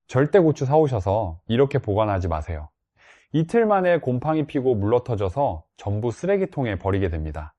절대 고추 사오셔서 이렇게 보관하지 마세요. 이틀 만에 곰팡이 피고 물러터져서 전부 쓰레기통에 버리게 됩니다.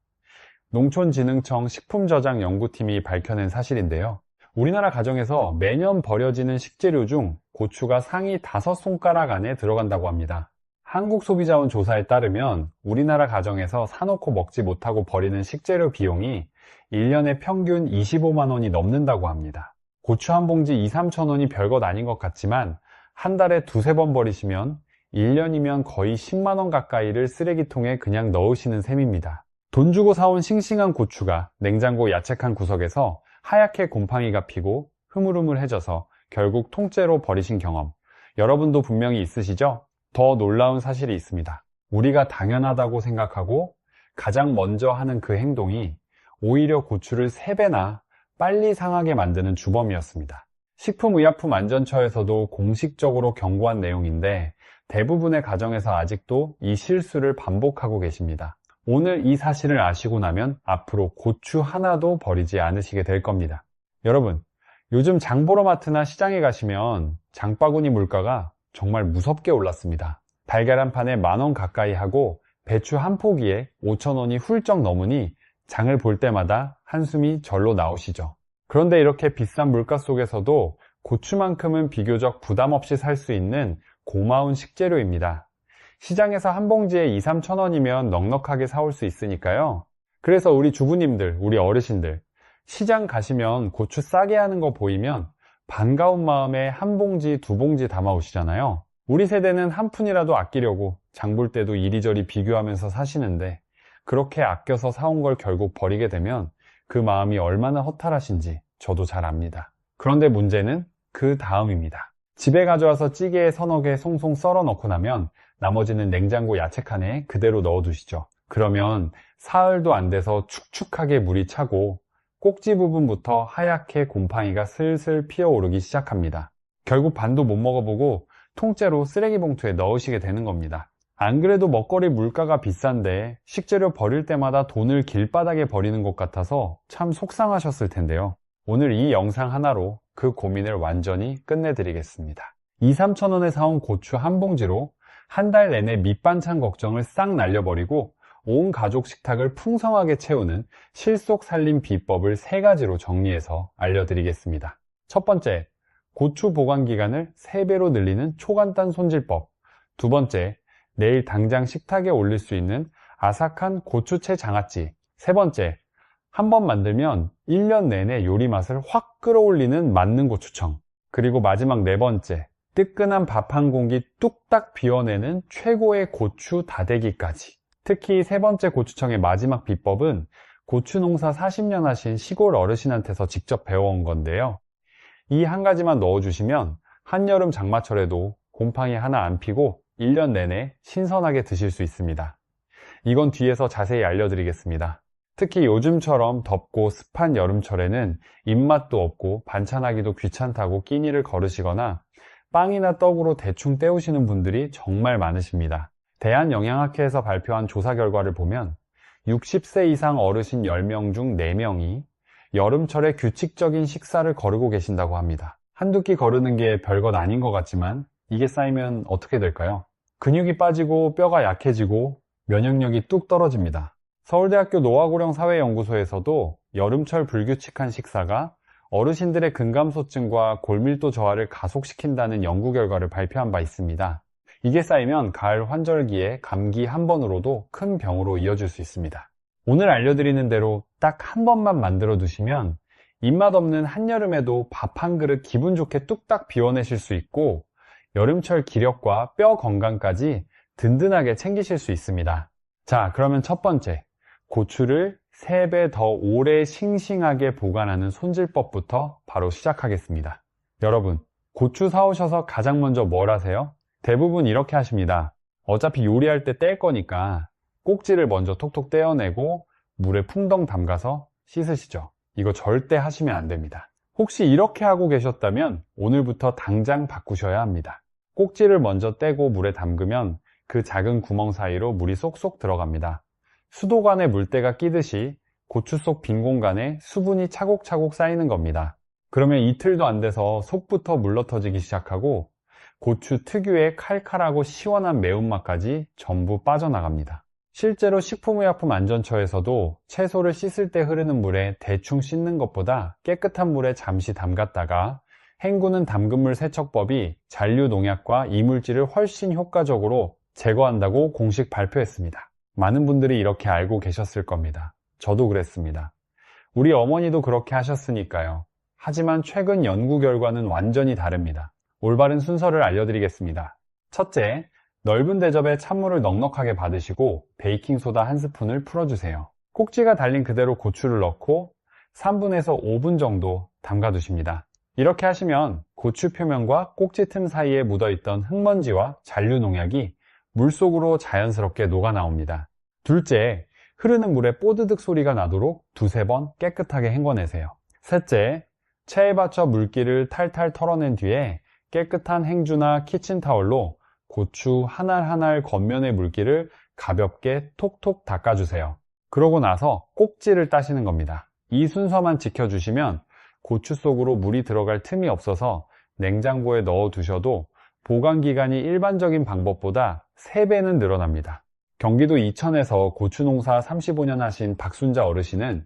농촌진흥청 식품저장연구팀이 밝혀낸 사실인데요. 우리나라 가정에서 매년 버려지는 식재료 중 고추가 상위 5손가락 안에 들어간다고 합니다. 한국소비자원 조사에 따르면 우리나라 가정에서 사놓고 먹지 못하고 버리는 식재료 비용이 1년에 평균 25만 원이 넘는다고 합니다. 고추 한 봉지 2, 3천 원이 별것 아닌 것 같지만 한 달에 두세 번 버리시면 1년이면 거의 10만 원 가까이를 쓰레기통에 그냥 넣으시는 셈입니다. 돈 주고 사온 싱싱한 고추가 냉장고 야채칸 구석에서 하얗게 곰팡이가 피고 흐물흐물해져서 결국 통째로 버리신 경험, 여러분도 분명히 있으시죠? 더 놀라운 사실이 있습니다. 우리가 당연하다고 생각하고 가장 먼저 하는 그 행동이 오히려 고추를 3배나 빨리 상하게 만드는 주범이었습니다. 식품의약품안전처에서도 공식적으로 경고한 내용인데 대부분의 가정에서 아직도 이 실수를 반복하고 계십니다. 오늘 이 사실을 아시고 나면 앞으로 고추 하나도 버리지 않으시게 될 겁니다. 여러분, 요즘 장보러 마트나 시장에 가시면 장바구니 물가가 정말 무섭게 올랐습니다. 달걀 한 판에 10,000원 가까이 하고 배추 한 포기에 5,000원이 훌쩍 넘으니 장을 볼 때마다 한숨이 절로 나오시죠. 그런데 이렇게 비싼 물가 속에서도 고추만큼은 비교적 부담 없이 살 수 있는 고마운 식재료입니다. 시장에서 한 봉지에 2, 3천 원이면 넉넉하게 사올 수 있으니까요. 그래서 우리 주부님들, 우리 어르신들, 시장 가시면 고추 싸게 하는 거 보이면 반가운 마음에 한 봉지, 2봉지 담아 오시잖아요. 우리 세대는 한 푼이라도 아끼려고 장 볼 때도 이리저리 비교하면서 사시는데 그렇게 아껴서 사온 걸 결국 버리게 되면 그 마음이 얼마나 허탈하신지 저도 잘 압니다. 그런데 문제는 그 다음입니다. 집에 가져와서 찌개에 서너 개 송송 썰어 넣고 나면 나머지는 냉장고 야채칸에 그대로 넣어 두시죠. 그러면 사흘도 안 돼서 축축하게 물이 차고 꼭지 부분부터 하얗게 곰팡이가 슬슬 피어오르기 시작합니다. 결국 반도 못 먹어보고 통째로 쓰레기 봉투에 넣으시게 되는 겁니다. 안 그래도 먹거리 물가가 비싼데 식재료 버릴 때마다 돈을 길바닥에 버리는 것 같아서 참 속상하셨을 텐데요. 오늘 이 영상 하나로 그 고민을 완전히 끝내드리겠습니다. 2, 3천 원에 사온 고추 한 봉지로 한 달 내내 밑반찬 걱정을 싹 날려버리고 온 가족 식탁을 풍성하게 채우는 실속 살림 비법을 3가지로 정리해서 알려드리겠습니다. 첫 번째, 고추 보관 기간을 3배로 늘리는 초간단 손질법. 두 번째, 내일 당장 식탁에 올릴 수 있는 아삭한 고추채 장아찌. 세 번째, 한번 만들면 1년 내내 요리 맛을 확 끌어올리는 만능 고추청. 그리고 마지막 4번째, 뜨끈한 밥 한 공기 뚝딱 비워내는 최고의 고추 다대기까지. 특히 3번째 고추청의 마지막 비법은 고추 농사 40년 하신 시골 어르신한테서 직접 배워온 건데요. 이 한 가지만 넣어주시면 한여름 장마철에도 곰팡이 하나 안 피고 1년 내내 신선하게 드실 수 있습니다. 이건 뒤에서 자세히 알려드리겠습니다. 특히 요즘처럼 덥고 습한 여름철에는 입맛도 없고 반찬하기도 귀찮다고 끼니를 거르시거나 빵이나 떡으로 대충 때우시는 분들이 정말 많으십니다. 대한영양학회에서 발표한 조사 결과를 보면 60세 이상 어르신 10명 중 4명이 여름철에 규칙적인 식사를 거르고 계신다고 합니다. 한두 끼 거르는 게 별것 아닌 것 같지만 이게 쌓이면 어떻게 될까요? 근육이 빠지고 뼈가 약해지고 면역력이 뚝 떨어집니다. 서울대학교 노화고령 사회연구소에서도 여름철 불규칙한 식사가 어르신들의 근감소증과 골밀도 저하를 가속시킨다는 연구 결과를 발표한 바 있습니다. 이게 쌓이면 가을 환절기에 감기 한 번으로도 큰 병으로 이어질 수 있습니다. 오늘 알려드리는 대로 딱 한 번만 만들어 두시면 입맛 없는 한여름에도 밥 한 그릇 기분 좋게 뚝딱 비워내실 수 있고 여름철 기력과 뼈 건강까지 든든하게 챙기실 수 있습니다. 자, 그러면 첫 번째, 고추를 3배 더 오래 싱싱하게 보관하는 손질법부터 바로 시작하겠습니다. 여러분, 고추 사오셔서 가장 먼저 뭘 하세요? 대부분 이렇게 하십니다. 어차피 요리할 때 뗄 거니까 꼭지를 먼저 톡톡 떼어내고 물에 풍덩 담가서 씻으시죠. 이거 절대 하시면 안 됩니다. 혹시 이렇게 하고 계셨다면 오늘부터 당장 바꾸셔야 합니다. 꼭지를 먼저 떼고 물에 담그면 그 작은 구멍 사이로 물이 쏙쏙 들어갑니다. 수도관에 물때가 끼듯이 고추 속 빈 공간에 수분이 차곡차곡 쌓이는 겁니다. 그러면 이틀도 안 돼서 속부터 물러터지기 시작하고 고추 특유의 칼칼하고 시원한 매운맛까지 전부 빠져나갑니다. 실제로 식품의약품안전처에서도 채소를 씻을 때 흐르는 물에 대충 씻는 것보다 깨끗한 물에 잠시 담갔다가 헹구는 담근물 세척법이 잔류 농약과 이물질을 훨씬 효과적으로 제거한다고 공식 발표했습니다. 많은 분들이 이렇게 알고 계셨을 겁니다. 저도 그랬습니다. 우리 어머니도 그렇게 하셨으니까요. 하지만 최근 연구 결과는 완전히 다릅니다. 올바른 순서를 알려드리겠습니다. 첫째, 넓은 대접에 찬물을 넉넉하게 받으시고 베이킹소다 한 스푼을 풀어주세요. 꼭지가 달린 그대로 고추를 넣고 3분에서 5분 정도 담가두십니다. 이렇게 하시면 고추 표면과 꼭지 틈 사이에 묻어있던 흙먼지와 잔류 농약이 물속으로 자연스럽게 녹아 나옵니다. 둘째, 흐르는 물에 뽀드득 소리가 나도록 두세 번 깨끗하게 헹궈내세요. 셋째, 체에 받쳐 물기를 탈탈 털어낸 뒤에 깨끗한 행주나 키친타월로 고추 한 알 한 알 겉면의 물기를 가볍게 톡톡 닦아주세요. 그러고 나서 꼭지를 따시는 겁니다. 이 순서만 지켜주시면 고추 속으로 물이 들어갈 틈이 없어서 냉장고에 넣어 두셔도 보관기간이 일반적인 방법보다 3배는 늘어납니다. 경기도 이천에서 고추 농사 35년 하신 박순자 어르신은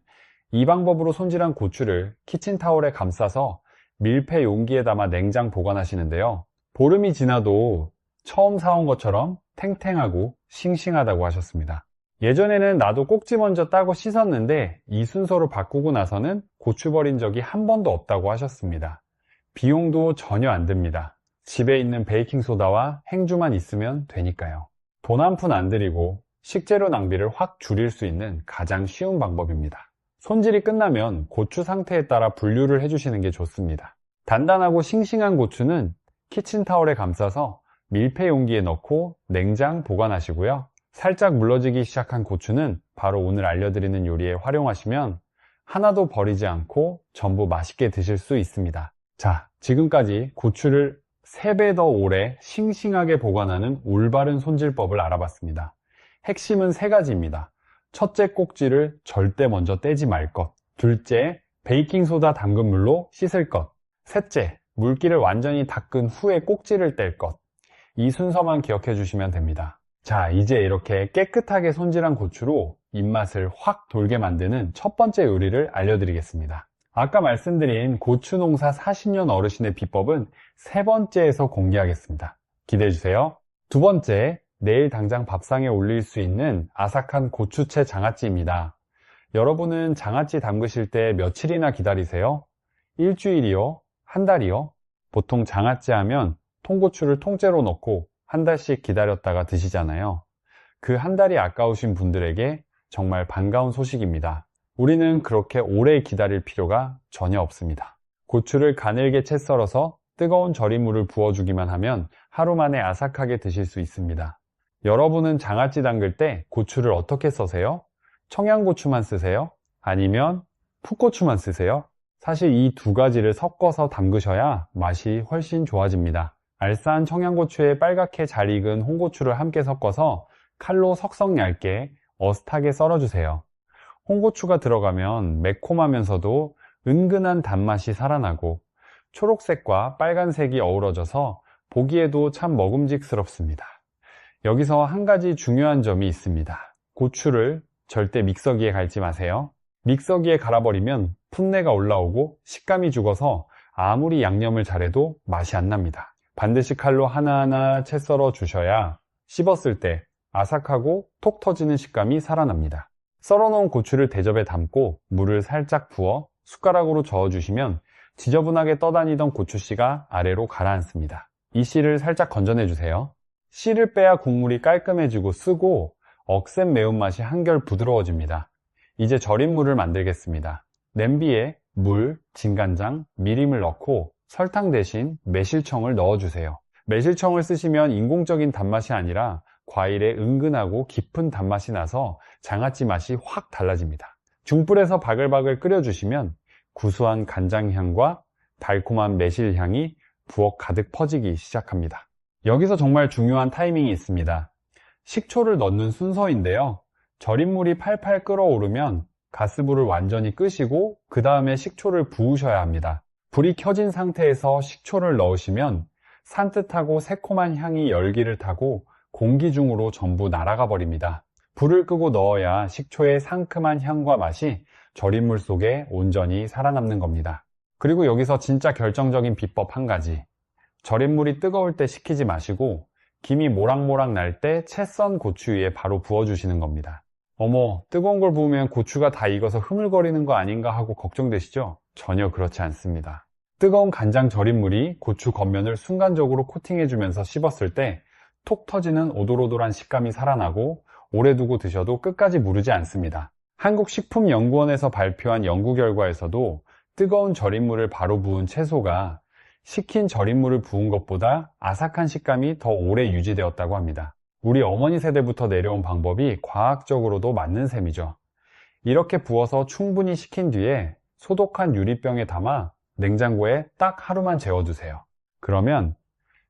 이 방법으로 손질한 고추를 키친타월에 감싸서 밀폐 용기에 담아 냉장 보관하시는데요. 보름이 지나도 처음 사온 것처럼 탱탱하고 싱싱하다고 하셨습니다. 예전에는 나도 꼭지 먼저 따고 씻었는데 이 순서로 바꾸고 나서는 고추 버린 적이 한 번도 없다고 하셨습니다. 비용도 전혀 안 듭니다. 집에 있는 베이킹소다와 행주만 있으면 되니까요. 돈 한 푼 안 들이고 식재료 낭비를 확 줄일 수 있는 가장 쉬운 방법입니다. 손질이 끝나면 고추 상태에 따라 분류를 해주시는 게 좋습니다. 단단하고 싱싱한 고추는 키친타월에 감싸서 밀폐 용기에 넣고 냉장 보관하시고요. 살짝 물러지기 시작한 고추는 바로 오늘 알려드리는 요리에 활용하시면 하나도 버리지 않고 전부 맛있게 드실 수 있습니다. 자, 지금까지 고추를 3배 더 오래 싱싱하게 보관하는 올바른 손질법을 알아봤습니다. 핵심은 3가지입니다. 첫째, 꼭지를 절대 먼저 떼지 말 것. 둘째, 베이킹소다 담근 물로 씻을 것. 셋째, 물기를 완전히 닦은 후에 꼭지를 뗄 것. 이 순서만 기억해 주시면 됩니다. 자, 이제 이렇게 깨끗하게 손질한 고추로 입맛을 확 돌게 만드는 첫 번째 요리를 알려드리겠습니다. 아까 말씀드린 고추 농사 40년 어르신의 비법은 3번째에서 공개하겠습니다. 기대해 주세요. 두 번째, 내일 당장 밥상에 올릴 수 있는 아삭한 고추채 장아찌입니다. 여러분은 장아찌 담그실 때 며칠이나 기다리세요? 일주일이요? 한 달이요? 보통 장아찌 하면 통고추를 통째로 넣고 한 달씩 기다렸다가 드시잖아요. 그 한 달이 아까우신 분들에게 정말 반가운 소식입니다. 우리는 그렇게 오래 기다릴 필요가 전혀 없습니다. 고추를 가늘게 채 썰어서 뜨거운 절임물을 부어주기만 하면 하루 만에 아삭하게 드실 수 있습니다. 여러분은 장아찌 담글 때 고추를 어떻게 써세요? 청양고추만 쓰세요? 아니면 풋고추만 쓰세요? 사실 이 두 가지를 섞어서 담그셔야 맛이 훨씬 좋아집니다. 알싸한 청양고추에 빨갛게 잘 익은 홍고추를 함께 섞어서 칼로 석석 얇게 어슷하게 썰어주세요. 홍고추가 들어가면 매콤하면서도 은근한 단맛이 살아나고 초록색과 빨간색이 어우러져서 보기에도 참 먹음직스럽습니다. 여기서 한 가지 중요한 점이 있습니다. 고추를 절대 믹서기에 갈지 마세요. 믹서기에 갈아버리면 풋내가 올라오고 식감이 죽어서 아무리 양념을 잘해도 맛이 안 납니다. 반드시 칼로 하나하나 채 썰어 주셔야 씹었을 때 아삭하고 톡 터지는 식감이 살아납니다. 썰어놓은 고추를 대접에 담고 물을 살짝 부어 숟가락으로 저어주시면 지저분하게 떠다니던 고추씨가 아래로 가라앉습니다. 이 씨를 살짝 건져내주세요. 씨를 빼야 국물이 깔끔해지고 쓰고 억센 매운맛이 한결 부드러워집니다. 이제 절임물을 만들겠습니다. 냄비에 물, 진간장, 미림을 넣고 설탕 대신 매실청을 넣어주세요. 매실청을 쓰시면 인공적인 단맛이 아니라 과일의 은근하고 깊은 단맛이 나서 장아찌 맛이 확 달라집니다. 중불에서 바글바글 끓여주시면 구수한 간장향과 달콤한 매실향이 부엌 가득 퍼지기 시작합니다. 여기서 정말 중요한 타이밍이 있습니다. 식초를 넣는 순서인데요. 절임물이 팔팔 끓어오르면 가스불을 완전히 끄시고 그 다음에 식초를 부으셔야 합니다. 불이 켜진 상태에서 식초를 넣으시면 산뜻하고 새콤한 향이 열기를 타고 공기 중으로 전부 날아가 버립니다. 불을 끄고 넣어야 식초의 상큼한 향과 맛이 절임물 속에 온전히 살아남는 겁니다. 그리고 여기서 진짜 결정적인 비법 한 가지. 절임물이 뜨거울 때 식히지 마시고 김이 모락모락 날 때 채 썬 고추 위에 바로 부어주시는 겁니다. 어머, 뜨거운 걸 부으면 고추가 다 익어서 흐물거리는 거 아닌가 하고 걱정되시죠? 전혀 그렇지 않습니다. 뜨거운 간장 절임물이 고추 겉면을 순간적으로 코팅해주면서 씹었을 때 톡 터지는 오돌오돌한 식감이 살아나고 오래 두고 드셔도 끝까지 무르지 않습니다. 한국식품연구원에서 발표한 연구 결과에서도 뜨거운 절임물을 바로 부은 채소가 식힌 절임물을 부은 것보다 아삭한 식감이 더 오래 유지되었다고 합니다. 우리 어머니 세대부터 내려온 방법이 과학적으로도 맞는 셈이죠. 이렇게 부어서 충분히 식힌 뒤에 소독한 유리병에 담아 냉장고에 딱 하루만 재워두세요. 그러면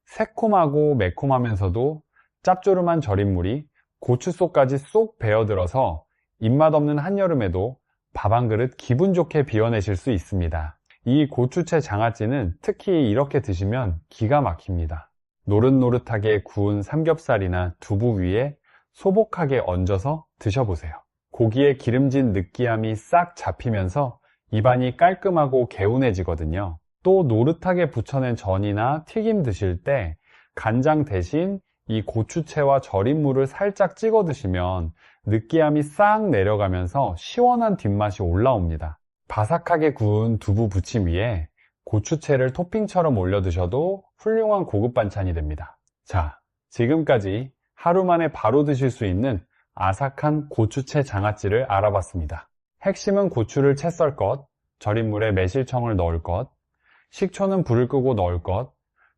새콤하고 매콤하면서도 짭조름한 절임물이 고추 속까지 쏙 배어들어서 입맛 없는 한여름에도 밥 한 그릇 기분 좋게 비워내실 수 있습니다. 이 고추채 장아찌는 특히 이렇게 드시면 기가 막힙니다. 노릇노릇하게 구운 삼겹살이나 두부 위에 소복하게 얹어서 드셔보세요. 고기의 기름진 느끼함이 싹 잡히면서 입안이 깔끔하고 개운해지거든요. 또 노릇하게 부쳐낸 전이나 튀김 드실 때 간장 대신 이 고추채와 절임물을 살짝 찍어 드시면 느끼함이 싹 내려가면서 시원한 뒷맛이 올라옵니다. 바삭하게 구운 두부 부침 위에 고추채를 토핑처럼 올려 드셔도 훌륭한 고급 반찬이 됩니다. 자, 지금까지 하루 만에 바로 드실 수 있는 아삭한 고추채 장아찌를 알아봤습니다. 핵심은 고추를 채 썰 것, 절임물에 매실청을 넣을 것, 식초는 불을 끄고 넣을 것,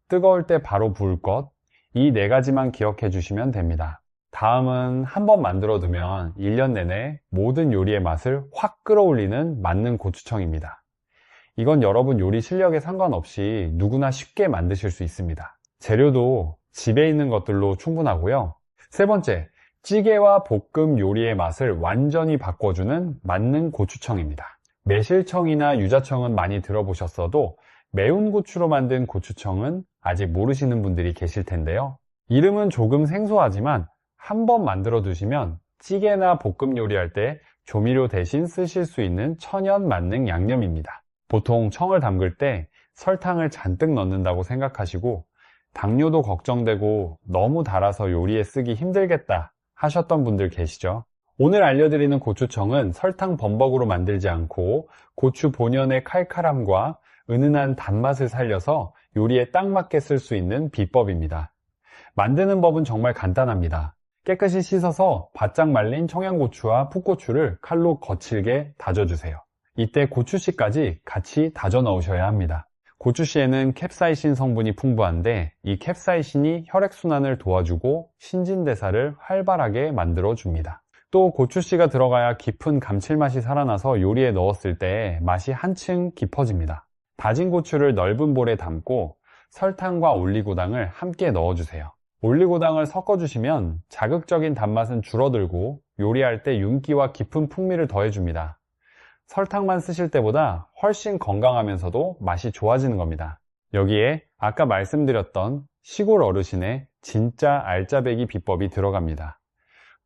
뜨거울 때 바로 부을 것, 이 4가지만 기억해 주시면 됩니다. 다음은 한번 만들어 두면 1년 내내 모든 요리의 맛을 확 끌어올리는 만능 고추청입니다. 이건 여러분 요리 실력에 상관없이 누구나 쉽게 만드실 수 있습니다. 재료도 집에 있는 것들로 충분하고요. 세 번째, 찌개와 볶음 요리의 맛을 완전히 바꿔주는 만능 고추청입니다. 매실청이나 유자청은 많이 들어보셨어도 매운 고추로 만든 고추청은 아직 모르시는 분들이 계실 텐데요. 이름은 조금 생소하지만 한번 만들어 두시면 찌개나 볶음 요리할 때 조미료 대신 쓰실 수 있는 천연 만능 양념입니다. 보통 청을 담글 때 설탕을 잔뜩 넣는다고 생각하시고 당뇨도 걱정되고 너무 달아서 요리에 쓰기 힘들겠다 하셨던 분들 계시죠? 오늘 알려드리는 고추청은 설탕 범벅으로 만들지 않고 고추 본연의 칼칼함과 은은한 단맛을 살려서 요리에 딱 맞게 쓸 수 있는 비법입니다. 만드는 법은 정말 간단합니다. 깨끗이 씻어서 바짝 말린 청양고추와 풋고추를 칼로 거칠게 다져주세요. 이때 고추씨까지 같이 다져 넣으셔야 합니다. 고추씨에는 캡사이신 성분이 풍부한데 이 캡사이신이 혈액순환을 도와주고 신진대사를 활발하게 만들어줍니다. 또 고추씨가 들어가야 깊은 감칠맛이 살아나서 요리에 넣었을 때 맛이 한층 깊어집니다. 다진 고추를 넓은 볼에 담고 설탕과 올리고당을 함께 넣어주세요. 올리고당을 섞어주시면 자극적인 단맛은 줄어들고 요리할 때 윤기와 깊은 풍미를 더해줍니다. 설탕만 쓰실 때보다 훨씬 건강하면서도 맛이 좋아지는 겁니다. 여기에 아까 말씀드렸던 시골 어르신의 진짜 알짜배기 비법이 들어갑니다.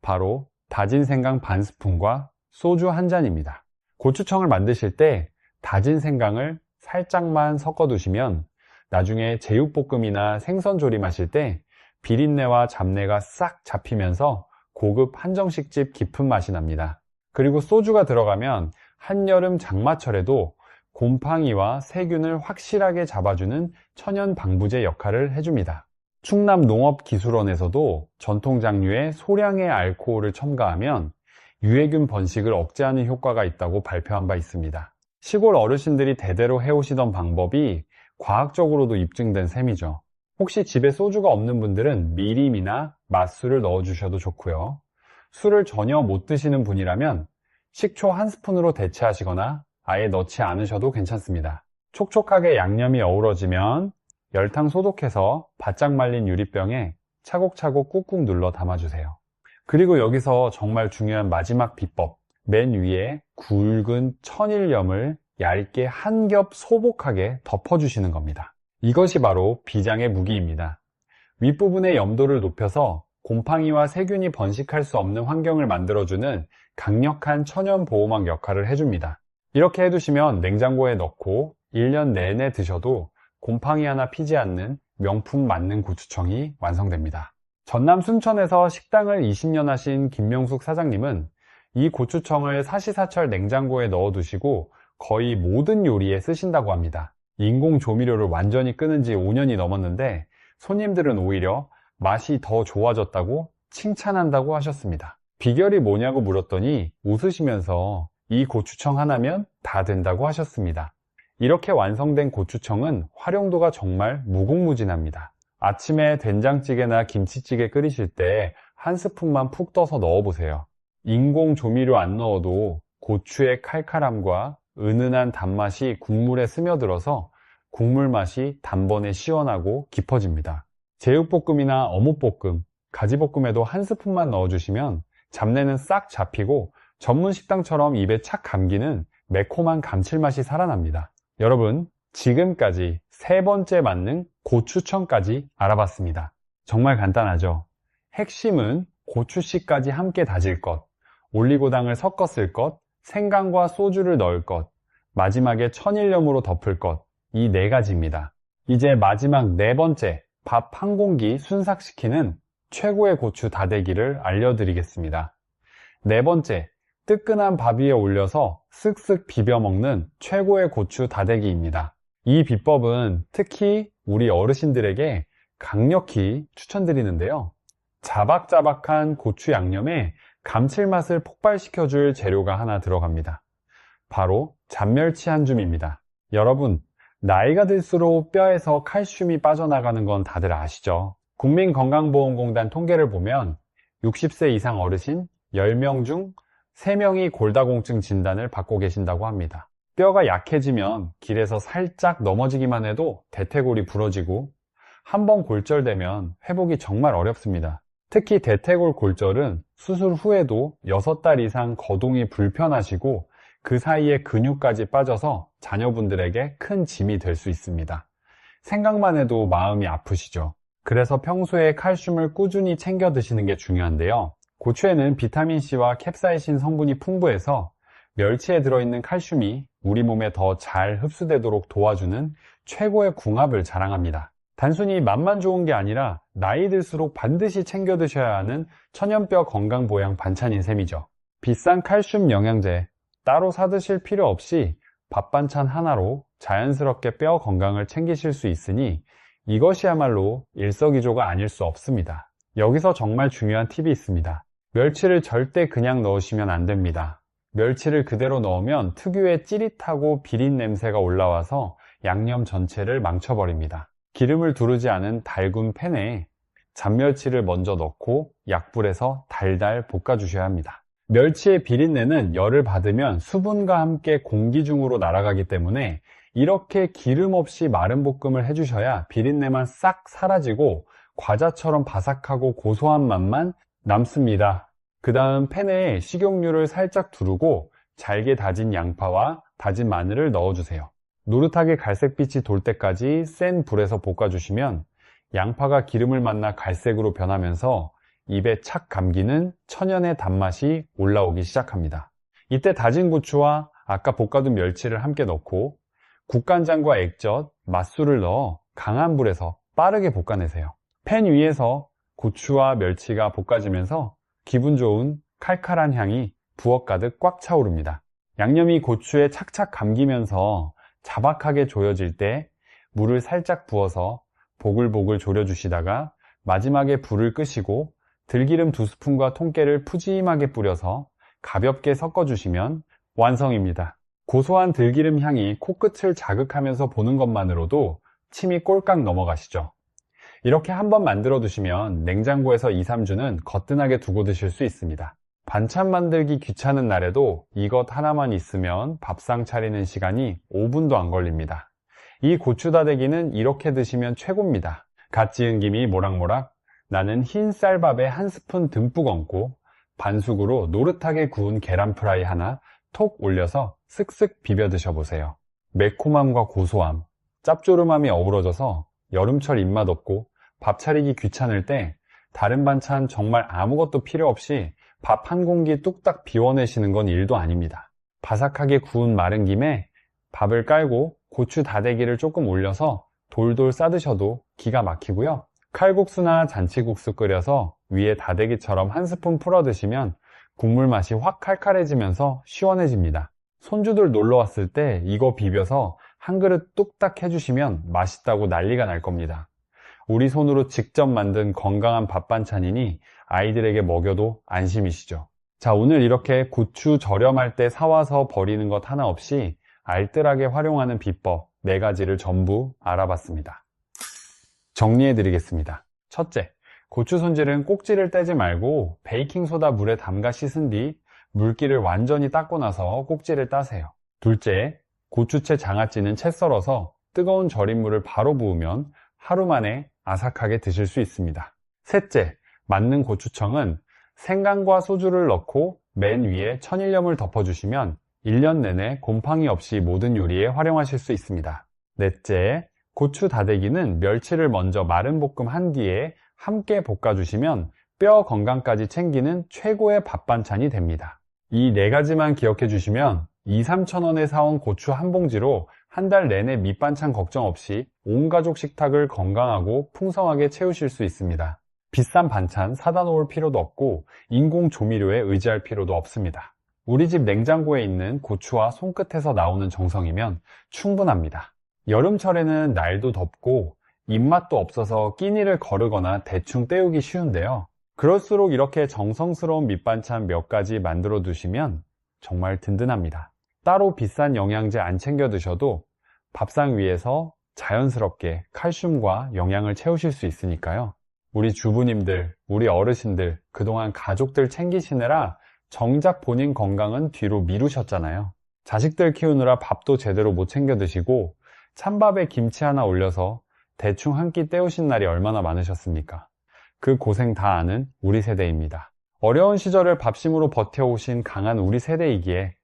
바로 다진 생강 반 스푼과 소주 한 잔입니다. 고추청을 만드실 때 다진 생강을 살짝만 섞어 두시면 나중에 제육볶음이나 생선 조림하실 때 비린내와 잡내가 싹 잡히면서 고급 한정식집 깊은 맛이 납니다. 그리고 소주가 들어가면 한여름 장마철에도 곰팡이와 세균을 확실하게 잡아주는 천연 방부제 역할을 해줍니다. 충남 농업기술원에서도 전통 장류에 소량의 알코올을 첨가하면 유해균 번식을 억제하는 효과가 있다고 발표한 바 있습니다. 시골 어르신들이 대대로 해오시던 방법이 과학적으로도 입증된 셈이죠. 혹시 집에 소주가 없는 분들은 미림이나 맛술을 넣어주셔도 좋고요. 술을 전혀 못 드시는 분이라면 식초 한 스푼으로 대체하시거나 아예 넣지 않으셔도 괜찮습니다. 촉촉하게 양념이 어우러지면 열탕 소독해서 바짝 말린 유리병에 차곡차곡 꾹꾹 눌러 담아주세요. 그리고 여기서 정말 중요한 마지막 비법, 맨 위에 굵은 천일염을 얇게 한 겹 소복하게 덮어주시는 겁니다. 이것이 바로 비장의 무기입니다. 윗부분의 염도를 높여서 곰팡이와 세균이 번식할 수 없는 환경을 만들어주는 강력한 천연 보호막 역할을 해줍니다. 이렇게 해두시면 냉장고에 넣고 1년 내내 드셔도 곰팡이 하나 피지 않는 명품 만능 고추청이 완성됩니다. 전남 순천에서 식당을 20년 하신 김명숙 사장님은 이 고추청을 사시사철 냉장고에 넣어두시고 거의 모든 요리에 쓰신다고 합니다. 인공 조미료를 완전히 끊은 지 5년이 넘었는데 손님들은 오히려 맛이 더 좋아졌다고 칭찬한다고 하셨습니다. 비결이 뭐냐고 물었더니 웃으시면서 이 고추청 하나면 다 된다고 하셨습니다. 이렇게 완성된 고추청은 활용도가 정말 무궁무진합니다. 아침에 된장찌개나 김치찌개 끓이실 때 한 스푼만 푹 떠서 넣어보세요. 인공 조미료 안 넣어도 고추의 칼칼함과 은은한 단맛이 국물에 스며들어서 국물 맛이 단번에 시원하고 깊어집니다. 제육볶음이나 어묵볶음, 가지볶음에도 한 스푼만 넣어주시면 잡내는 싹 잡히고 전문 식당처럼 입에 착 감기는 매콤한 감칠맛이 살아납니다. 여러분, 지금까지 세 번째 만능 고추청까지 알아봤습니다. 정말 간단하죠? 핵심은 고추씨까지 함께 다질 것, 올리고당을 섞어 쓸 것, 생강과 소주를 넣을 것, 마지막에 천일염으로 덮을 것, 이 네 가지입니다. 이제 마지막 네 번째, 밥 한 공기 순삭시키는 최고의 고추 다대기를 알려드리겠습니다. 네 번째, 뜨끈한 밥 위에 올려서 쓱쓱 비벼 먹는 최고의 고추 다대기입니다. 이 비법은 특히 우리 어르신들에게 강력히 추천드리는데요. 자박자박한 고추 양념에 감칠맛을 폭발시켜줄 재료가 하나 들어갑니다. 바로 잔멸치 한 줌입니다. 여러분, 나이가 들수록 뼈에서 칼슘이 빠져나가는 건 다들 아시죠? 국민건강보험공단 통계를 보면 60세 이상 어르신 10명 중 3명이 골다공증 진단을 받고 계신다고 합니다. 뼈가 약해지면 길에서 살짝 넘어지기만 해도 대퇴골이 부러지고 한번 골절되면 회복이 정말 어렵습니다. 특히 대퇴골 골절은 수술 후에도 6달 이상 거동이 불편하시고 그 사이에 근육까지 빠져서 자녀분들에게 큰 짐이 될 수 있습니다. 생각만 해도 마음이 아프시죠? 그래서 평소에 칼슘을 꾸준히 챙겨 드시는 게 중요한데요. 고추에는 비타민C와 캡사이신 성분이 풍부해서 멸치에 들어있는 칼슘이 우리 몸에 더 잘 흡수되도록 도와주는 최고의 궁합을 자랑합니다. 단순히 맛만 좋은 게 아니라 나이 들수록 반드시 챙겨 드셔야 하는 천연뼈 건강보양 반찬인 셈이죠. 비싼 칼슘 영양제 따로 사 드실 필요 없이 밥 반찬 하나로 자연스럽게 뼈 건강을 챙기실 수 있으니 이것이야말로 일석이조가 아닐 수 없습니다. 여기서 정말 중요한 팁이 있습니다. 멸치를 절대 그냥 넣으시면 안 됩니다. 멸치를 그대로 넣으면 특유의 찌릿하고 비린 냄새가 올라와서 양념 전체를 망쳐버립니다. 기름을 두르지 않은 달군 팬에 잔멸치를 먼저 넣고 약불에서 달달 볶아주셔야 합니다. 멸치의 비린내는 열을 받으면 수분과 함께 공기 중으로 날아가기 때문에 이렇게 기름 없이 마른 볶음을 해주셔야 비린내만 싹 사라지고 과자처럼 바삭하고 고소한 맛만 남습니다. 그 다음 팬에 식용유를 살짝 두르고 잘게 다진 양파와 다진 마늘을 넣어주세요. 노릇하게 갈색빛이 돌 때까지 센 불에서 볶아주시면 양파가 기름을 만나 갈색으로 변하면서 입에 착 감기는 천연의 단맛이 올라오기 시작합니다. 이때 다진 고추와 아까 볶아둔 멸치를 함께 넣고 국간장과 액젓, 맛술을 넣어 강한 불에서 빠르게 볶아내세요. 팬 위에서 고추와 멸치가 볶아지면서 기분 좋은 칼칼한 향이 부엌 가득 꽉 차오릅니다. 양념이 고추에 착착 감기면서 자박하게 조여질 때 물을 살짝 부어서 보글보글 졸여주시다가 마지막에 불을 끄시고 들기름 2스푼과 통깨를 푸짐하게 뿌려서 가볍게 섞어주시면 완성입니다. 고소한 들기름 향이 코끝을 자극하면서 보는 것만으로도 침이 꼴깍 넘어가시죠? 이렇게 한번 만들어 두시면 냉장고에서 2, 3주는 거뜬하게 두고 드실 수 있습니다. 반찬 만들기 귀찮은 날에도 이것 하나만 있으면 밥상 차리는 시간이 5분도 안 걸립니다. 이 고추다대기는 이렇게 드시면 최고입니다. 갓 지은 김이 모락모락 나는 흰 쌀밥에 한 스푼 듬뿍 얹고 반숙으로 노릇하게 구운 계란 프라이 하나 톡 올려서 쓱쓱 비벼 드셔보세요. 매콤함과 고소함, 짭조름함이 어우러져서 여름철 입맛 없고 밥 차리기 귀찮을 때 다른 반찬 정말 아무것도 필요 없이 밥 한 공기 뚝딱 비워내시는 건 일도 아닙니다. 바삭하게 구운 마른 김에 밥을 깔고 고추 다대기를 조금 올려서 돌돌 싸드셔도 기가 막히고요. 칼국수나 잔치국수 끓여서 위에 다대기처럼 한 스푼 풀어 드시면 국물 맛이 확 칼칼해지면서 시원해집니다. 손주들 놀러 왔을 때 이거 비벼서 한 그릇 뚝딱 해주시면 맛있다고 난리가 날 겁니다. 우리 손으로 직접 만든 건강한 밥 반찬이니 아이들에게 먹여도 안심이시죠. 자, 오늘 이렇게 고추 저렴할 때 사와서 버리는 것 하나 없이 알뜰하게 활용하는 비법 4가지를 전부 알아봤습니다. 정리해 드리겠습니다. 첫째, 고추 손질은 꼭지를 떼지 말고 베이킹소다 물에 담가 씻은 뒤 물기를 완전히 닦고 나서 꼭지를 따세요. 둘째, 고추채 장아찌는 채 썰어서 뜨거운 절인 물을 바로 부으면 하루 만에 아삭하게 드실 수 있습니다. 셋째, 만능 고추청은 생강과 소주를 넣고 맨 위에 천일염을 덮어주시면 1년 내내 곰팡이 없이 모든 요리에 활용하실 수 있습니다. 넷째, 고추 다대기는 멸치를 먼저 마른 볶음 한 뒤에 함께 볶아주시면 뼈 건강까지 챙기는 최고의 밥 반찬이 됩니다. 이 4가지만 기억해 주시면 2~3천원에 사온 고추 한 봉지로 한 달 내내 밑반찬 걱정 없이 온 가족 식탁을 건강하고 풍성하게 채우실 수 있습니다. 비싼 반찬 사다 놓을 필요도 없고 인공 조미료에 의지할 필요도 없습니다. 우리 집 냉장고에 있는 고추와 손끝에서 나오는 정성이면 충분합니다. 여름철에는 날도 덥고 입맛도 없어서 끼니를 거르거나 대충 때우기 쉬운데요. 그럴수록 이렇게 정성스러운 밑반찬 몇 가지 만들어 두시면 정말 든든합니다. 따로 비싼 영양제 안 챙겨 드셔도 밥상 위에서 자연스럽게 칼슘과 영양을 채우실 수 있으니까요. 우리 주부님들, 우리 어르신들 그동안 가족들 챙기시느라 정작 본인 건강은 뒤로 미루셨잖아요. 자식들 키우느라 밥도 제대로 못 챙겨 드시고 찬밥에 김치 하나 올려서 대충 한 끼 때우신 날이 얼마나 많으셨습니까? 그 고생 다 아는 우리 세대입니다. 어려운 시절을 밥심으로 버텨오신 강한 우리 세대이기에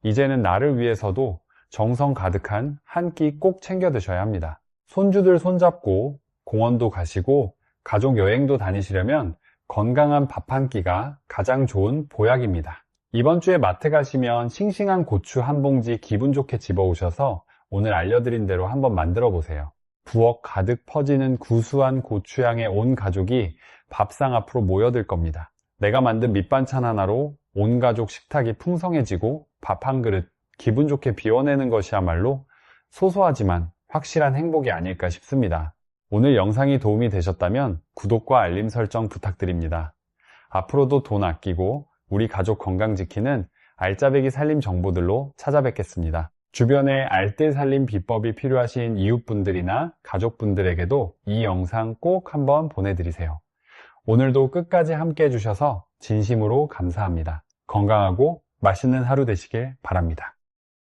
이제는 나를 위해서도 정성 가득한 한 끼 꼭 챙겨 드셔야 합니다. 손주들 손잡고 공원도 가시고 가족 여행도 다니시려면 건강한 밥 한 끼가 가장 좋은 보약입니다. 이번 주에 마트 가시면 싱싱한 고추 한 봉지 기분 좋게 집어오셔서 오늘 알려드린 대로 한번 만들어 보세요. 부엌 가득 퍼지는 구수한 고추향에 온 가족이 밥상 앞으로 모여들 겁니다. 내가 만든 밑반찬 하나로 온 가족 식탁이 풍성해지고 밥 한 그릇 기분 좋게 비워내는 것이야말로 소소하지만 확실한 행복이 아닐까 싶습니다. 오늘 영상이 도움이 되셨다면 구독과 알림 설정 부탁드립니다. 앞으로도 돈 아끼고 우리 가족 건강 지키는 알짜배기 살림 정보들로 찾아뵙겠습니다. 주변에 알뜰 살림 비법이 필요하신 이웃분들이나 가족분들에게도 이 영상 꼭 한번 보내드리세요. 오늘도 끝까지 함께 해주셔서 진심으로 감사합니다. 건강하고 맛있는 하루 되시길 바랍니다.